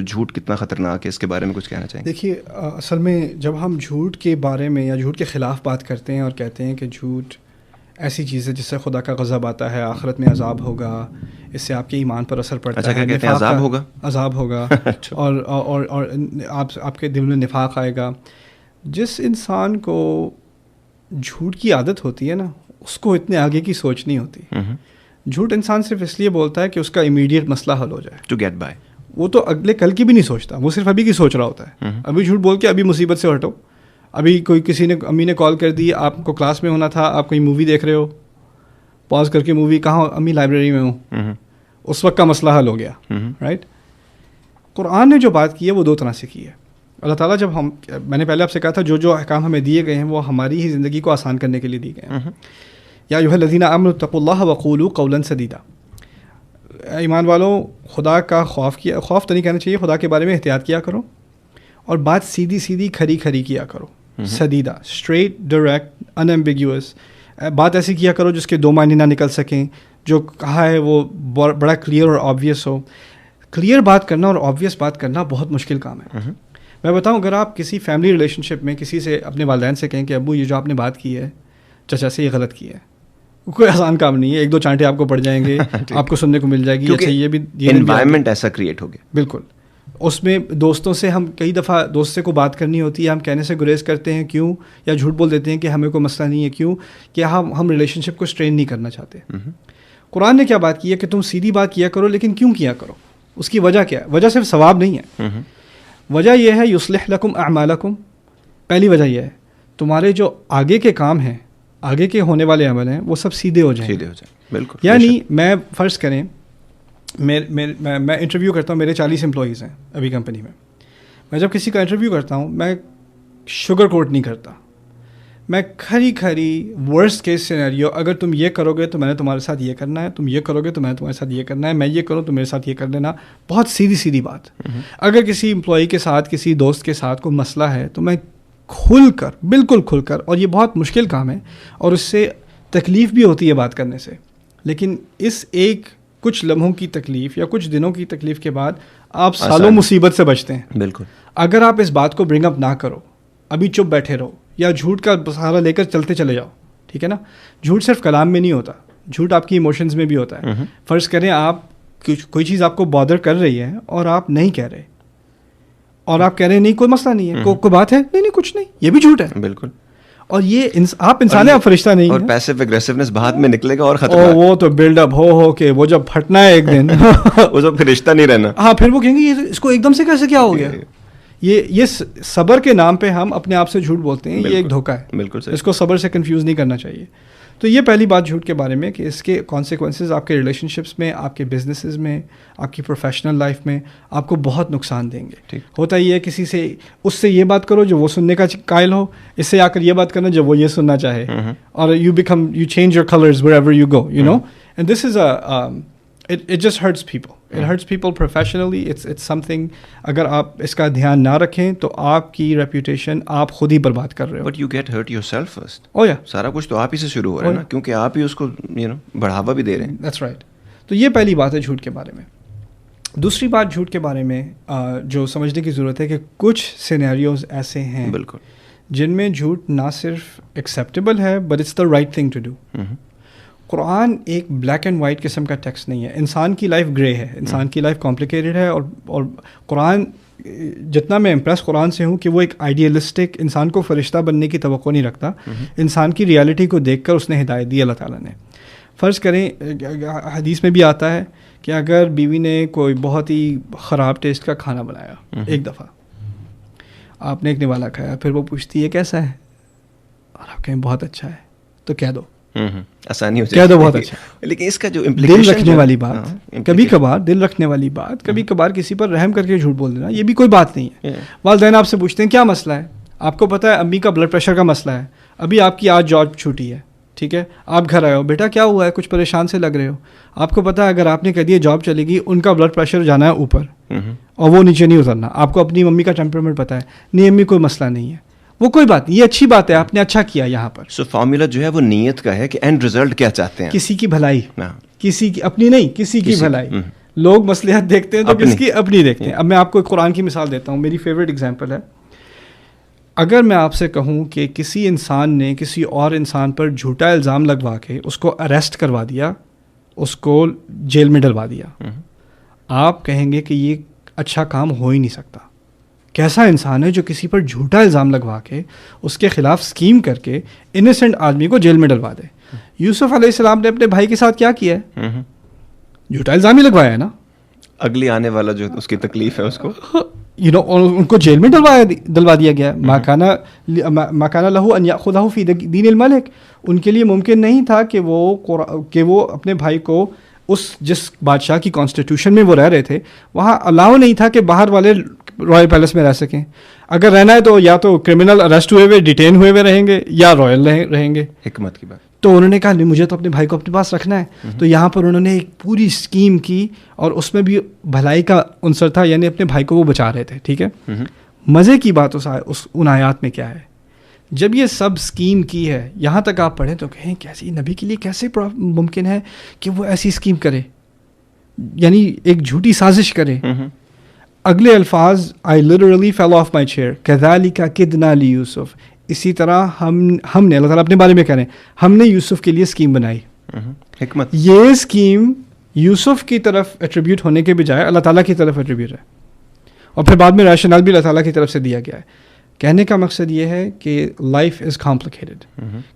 جھوٹ کتنا خطرناک ہے، اس کے بارے میں کچھ کہنا چاہیں گے؟ دیکھیے اصل میں جب ہم جھوٹ کے بارے میں یا جھوٹ کے خلاف بات کرتے ہیں اور کہتے ہیں کہ جھوٹ ایسی چیز ہے جس سے خدا کا غضب آتا ہے، آخرت میں عذاب ہوگا، اس سے آپ کے ایمان پر اثر پڑتا ہے، کہتے ہیں عذاب ہوگا اور آپ کے دل میں نفاق آئے گا. جس انسان کو جھوٹ کی عادت ہوتی ہے نا، اس کو اتنے آگے کی سوچ نہیں ہوتی. جھوٹ انسان صرف اس لیے بولتا ہے کہ اس کا امیڈیٹ مسئلہ حل ہو جائے، ٹو گیٹ بائی. وہ تو اگلے کل کی بھی نہیں سوچتا، وہ صرف ابھی کی سوچ رہا ہوتا ہے. ابھی جھوٹ بول کے ابھی مصیبت سے ہٹو. ابھی کوئی کسی نے امی نے کال کر دی، آپ کو کلاس میں ہونا تھا، آپ کوئی مووی دیکھ رہے ہو، پاز کر کے مووی، کہاں امی لائبریری میں ہوں، اس وقت کا مسئلہ حل ہو گیا. رائٹ. قرآن نے جو بات کی ہے وہ دو طرح سے کی ہے. اللہ تعالیٰ جب میں نے پہلے آپ سے کہا تھا جو احکام ہمیں دیے گئے ہیں وہ ہماری ہی زندگی کو آسان کرنے کے لیے دیے گئے ہیں. یا ایھا الذین آمنوا اتقوا اللہ وقولوا قولا سدیدا. ایمان والوں، خدا کا خوف تو نہیں کہنا چاہیے، خدا کے بارے میں احتیاط کیا کرو اور بات سیدھی سیدھی کھری کھری کیا کرو. سدیدہ، اسٹریٹ، ڈائریکٹ، ان ایمبیگیوس. بات ایسی کیا کرو جس کے دو معنی نہ نکل سکیں، جو کہا ہے وہ بڑا کلیئر اور آبویس ہو. کلیئر بات کرنا اور آبویس بات کرنا بہت مشکل کام ہے. میں بتاؤں، اگر آپ کسی فیملی ریلیشن شپ میں کسی سے اپنے والدین سے کہیں کہ ابو یہ جو آپ نے بات کی ہے چچا سے یہ غلط کی ہے، کوئی آسان کام نہیں ہے. ایک دو چانٹے آپ کو پڑ جائیں گے، آپ کو سننے کو مل جائے گی. اچھا یہ بھی انوائرمنٹ ایسا کریٹ ہو گیا. بالکل. اس میں دوستوں سے ہم کئی دفعہ دوست سے کو بات کرنی ہوتی ہے، ہم کہنے سے گریز کرتے ہیں. کیوں؟ یا جھوٹ بول دیتے ہیں کہ ہمیں کوئی مسئلہ نہیں ہے. کیوں؟ کہ ہم ریلیشن شپ کو اسٹرین نہیں کرنا چاہتے. قرآن نے کیا بات کی ہے کہ تم سیدھی بات کیا کرو، لیکن کیوں کیا کرو؟ اس کی وجہ کیا ہے؟ وجہ صرف ثواب نہیں ہے. وجہ یہ ہے یصلح لکم اعمالکم. پہلی وجہ یہ ہے تمہارے جو آگے کے کام ہیں، آگے کے ہونے والے عمل ہیں، وہ سب سیدھے ہو جائیں. بالکل. یعنی میں فرض کریں میں انٹرویو کرتا ہوں، میرے 40 امپلائیز ہیں ابھی کمپنی میں. میں جب کسی کا انٹرویو کرتا ہوں میں شوگر کوٹ نہیں کرتا، میں کھری ورسٹ کیس سینیریو، اگر تم یہ کرو گے تو میں نے تمہارے ساتھ یہ کرنا ہے، تم یہ کرو گے تو میں نے تمہارے ساتھ یہ کرنا ہے، میں یہ کروں تو میرے ساتھ یہ کر دینا. بہت سیدھی بات. اگر کسی امپلائی کے ساتھ، کسی دوست کے ساتھ کوئی مسئلہ ہے تو میں بالکل کھل کر، اور یہ بہت مشکل کام ہے اور اس سے تکلیف بھی ہوتی ہے بات کرنے سے، لیکن اس ایک کچھ لمحوں کی تکلیف یا کچھ دنوں کی تکلیف کے بعد آپ سالوں مصیبت سے بچتے ہیں. بالکل. اگر آپ اس بات کو برنگ اپ نہ کرو، ابھی چپ بیٹھے رہو یا جھوٹ کا سہارا لے کر چلتے چلے جاؤ. ٹھیک ہے نا؟ جھوٹ صرف کلام میں نہیں ہوتا، جھوٹ آپ کی ایموشنز میں بھی ہوتا ہے. فرض کریں آپ کوئی چیز آپ کو بادر کر رہی ہے اور آپ نہیں کہہ رہے، اور آپ کہہ رہے ہیں نہیں کوئی مسئلہ نہیں ہے، کوئی بات ہے، نہیں کچھ نہیں، یہ بھی جھوٹ ہے. بالکل. اور یہ آپ انسان ہیں، آپ فرشتہ نہیں ہیں. اور پیسو اگریسونس بعد میں نکلے گا اور ختم. وہ تو بلڈ اپ ہو کے وہ جب پھٹنا ہے ایک دن وہ تو فرشتہ نہیں رہنا. ہاں، پھر وہ کہیں گے اس کو ایک دم سے کیسے کیا ہو گیا. یہ صبر کے نام پہ ہم اپنے آپ سے جھوٹ بولتے ہیں، یہ ایک دھوکہ ہے. بالکل. اس کو صبر سے کنفیوز نہیں کرنا چاہیے. تو یہ پہلی بات جھوٹ کے بارے میں کہ اس کے کانسیکوینسز آپ کے ریلیشن شپس میں، آپ کے بزنسز میں، آپ کی پروفیشنل لائف میں آپ کو بہت نقصان دیں گے. ہوتا یہ ہے کسی سے اس سے یہ بات کرو جو وہ سننے کا قائل ہو، اس سے آ کر یہ بات کرنا جب وہ یہ سننا چاہے، اور you change your colours wherever you go, you know, and this is it just hurts people. It hurts people professionally. It's something. اگر آپ اس کا دھیان نہ رکھیں تو آپ کی ریپوٹیشن آپ خود ہی برباد کر رہے ہو. But you get hurt yourself first. Oh yeah. سارا کچھ تو آپ ہی سے شروع ہو رہا ہے نا، کیونکہ آپ ہی اس کو بڑھاوا بھی دے رہے ہیں. That's right. تو یہ پہلی بات ہے جھوٹ کے بارے میں. دوسری بات جھوٹ کے بارے میں جو سمجھنے کی ضرورت ہے کہ کچھ سینیریوز ایسے ہیں بالکل جن میں جھوٹ نہ صرف ایکسیپٹیبل ہے but it's the right thing to do. قرآن ایک بلیک اینڈ وائٹ قسم کا ٹیکسٹ نہیں ہے. انسان کی لائف گرے ہے، انسان کی لائف کمپلیکیٹڈ ہے، اور قرآن جتنا میں امپریس قرآن سے ہوں کہ وہ ایک آئیڈیلسٹک انسان کو فرشتہ بننے کی توقع نہیں رکھتا. انسان کی ریالٹی کو دیکھ کر اس نے ہدایت دی اللہ تعالیٰ نے. فرض کریں حدیث میں بھی آتا ہے کہ اگر بیوی نے کوئی بہت ہی خراب ٹیسٹ کا کھانا بنایا ایک دفعہ، آپ نے ایک نوالا کھایا، پھر وہ پوچھتی ہے کیسا ہے، اور آپ کہیں بہت اچھا ہے، تو کہہ دو آسانی ہو کہہ دو بہت اچھا. لیکن اس کا جو دل رکھنے والی بات، کبھی کبھار دل رکھنے والی بات، کبھی کبھار کسی پر رحم کر کے جھوٹ بول دینا، یہ بھی کوئی بات نہیں ہے. والدین آپ سے پوچھتے ہیں کیا مسئلہ ہے، آپ کو پتہ ہے امی کا بلڈ پریشر کا مسئلہ ہے، ابھی آپ کی آج جاب چھوٹی ہے، ٹھیک ہے، آپ گھر آئے ہو، بیٹا کیا ہوا ہے، کچھ پریشان سے لگ رہے ہو. آپ کو پتہ ہے اگر آپ نے کہہ دیا جاب چلے گی، ان کا بلڈ پریشر جانا ہے اوپر اور وہ نیچے نہیں اترنا. آپ کو اپنی ممی کا ٹیمپرامنٹ پتہ ہے، نہیں امی کوئی مسئلہ نہیں ہے، وہ کوئی بات نہیں، یہ اچھی بات ہے، آپ نے اچھا کیا. یہاں پر سو فارمولا جو ہے وہ نیت کا ہے کہ اینڈ رزلٹ کیا چاہتے ہیں، کسی کی بھلائی، کسی کی اپنی نہیں، کسی کی بھلائی. لوگ مصلحت دیکھتے ہیں تو کس کی؟ اپنی دیکھتے ہیں. اب میں آپ کو ایک قرآن کی مثال دیتا ہوں, میری فیوریٹ ایگزامپل ہے. اگر میں آپ سے کہوں کہ کسی انسان نے کسی اور انسان پر جھوٹا الزام لگوا کے اس کو اریسٹ کروا دیا, اس کو جیل میں ڈلوا دیا, آپ کہیں گے کہ یہ اچھا کام ہو ہی نہیں سکتا. کیسا انسان ہے جو کسی پر جھوٹا الزام لگوا کے اس کے خلاف اسکیم کر کے انیسنٹ آدمی کو جیل میں ڈلوا دے. یوسف علیہ السلام نے اپنے بھائی کے ساتھ کیا کیا ہے؟ جھوٹا الزام ہی لگوایا ہے نا. اگلی آنے والا جو اس کی تکلیف ہے اس کو ان کو جیل میں ڈلوا دیا گیا. ما کان لہ ان یأخذہ فی دین الملک. ان کے لیے ممکن نہیں تھا کہ وہ اپنے بھائی کو جس بادشاہ کی کانسٹیٹیوشن میں وہ رہ رہے تھے وہاں الاؤ نہیں تھا کہ باہر والے رائل پیلس میں رہ سکیں. اگر رہنا ہے تو یا تو کرمنل اریسٹ ہوئے ہوئے ڈیٹین ہوئے ہوئے رہیں گے یا رائل رہیں گے. حکمت کی بات. تو انہوں نے کہا نہیں, مجھے تو اپنے بھائی کو اپنے پاس رکھنا ہے. تو یہاں پر انہوں نے ایک پوری اسکیم کی اور اس میں بھی بھلائی کا عنصر تھا, یعنی اپنے بھائی کو وہ بچا رہے تھے. ٹھیک ہے. مزے کی بات ان آیات میں کیا ہے, جب یہ سب اسکیم کی ہے یہاں تک آپ پڑھیں تو کہیں کیسی نبی کے لیے کیسے ممکن ہے کہ وہ ایسی اسکیم کرے, یعنی ایک جھوٹی سازش کرے. اگلے الفاظ I literally fell off my chair كذلك كدنا ليوسف. اسی طرح ہم نے, اللہ تعالیٰ اپنے بارے میں کہہ رہے ہیں, ہم نے یوسف کے لیے اسکیم بنائی. حکمت. یہ اسکیم یوسف کی طرف ایٹریبیوٹ ہونے کے بجائے اللہ تعالیٰ کی طرف ایٹریبیوٹ ہے, اور پھر بعد میں ریشنل بھی اللہ تعالیٰ کی طرف سے دیا گیا ہے. کہنے کا مقصد یہ ہے کہ لائف از کمپلیکیٹڈ.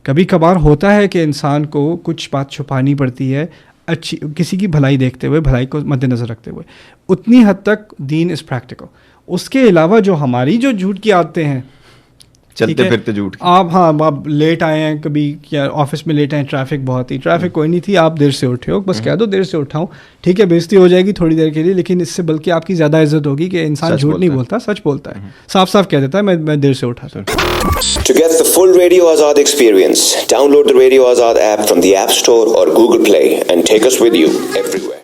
کبھی کبھار ہوتا ہے کہ انسان کو کچھ بات چھپانی پڑتی ہے, اچھی کسی کی بھلائی دیکھتے ہوئے, بھلائی کو مد نظر رکھتے ہوئے. اتنی حد تک دین از پریکٹیکل. اس کے علاوہ جو ہماری جو جھوٹ کی عادتیں ہیں, چلتے پھرتے جھوٹ, آپ لیٹ آئے ہیں, کبھی کیا آفس میں لیٹ آئے, ٹریفک بہت تھی, ٹریفک کوئی نہیں تھی, آپ دیر سے اٹھے ہو, بس کہہ دو دیر سے اٹھا ہوں, ٹھیک ہے, بےزتی ہو جائے گی تھوڑی دیر کے لیے, لیکن اس سے بلکہ آپ کی زیادہ عزت ہوگی کہ انسان جھوٹ نہیں بولتا, سچ بولتا ہے, صاف صاف کہہ دیتا ہے میں دیر سے اٹھا تھا. To get the full Radio Azad experience, download the Radio Azad app from the App Store or Google Play and take us with you everywhere.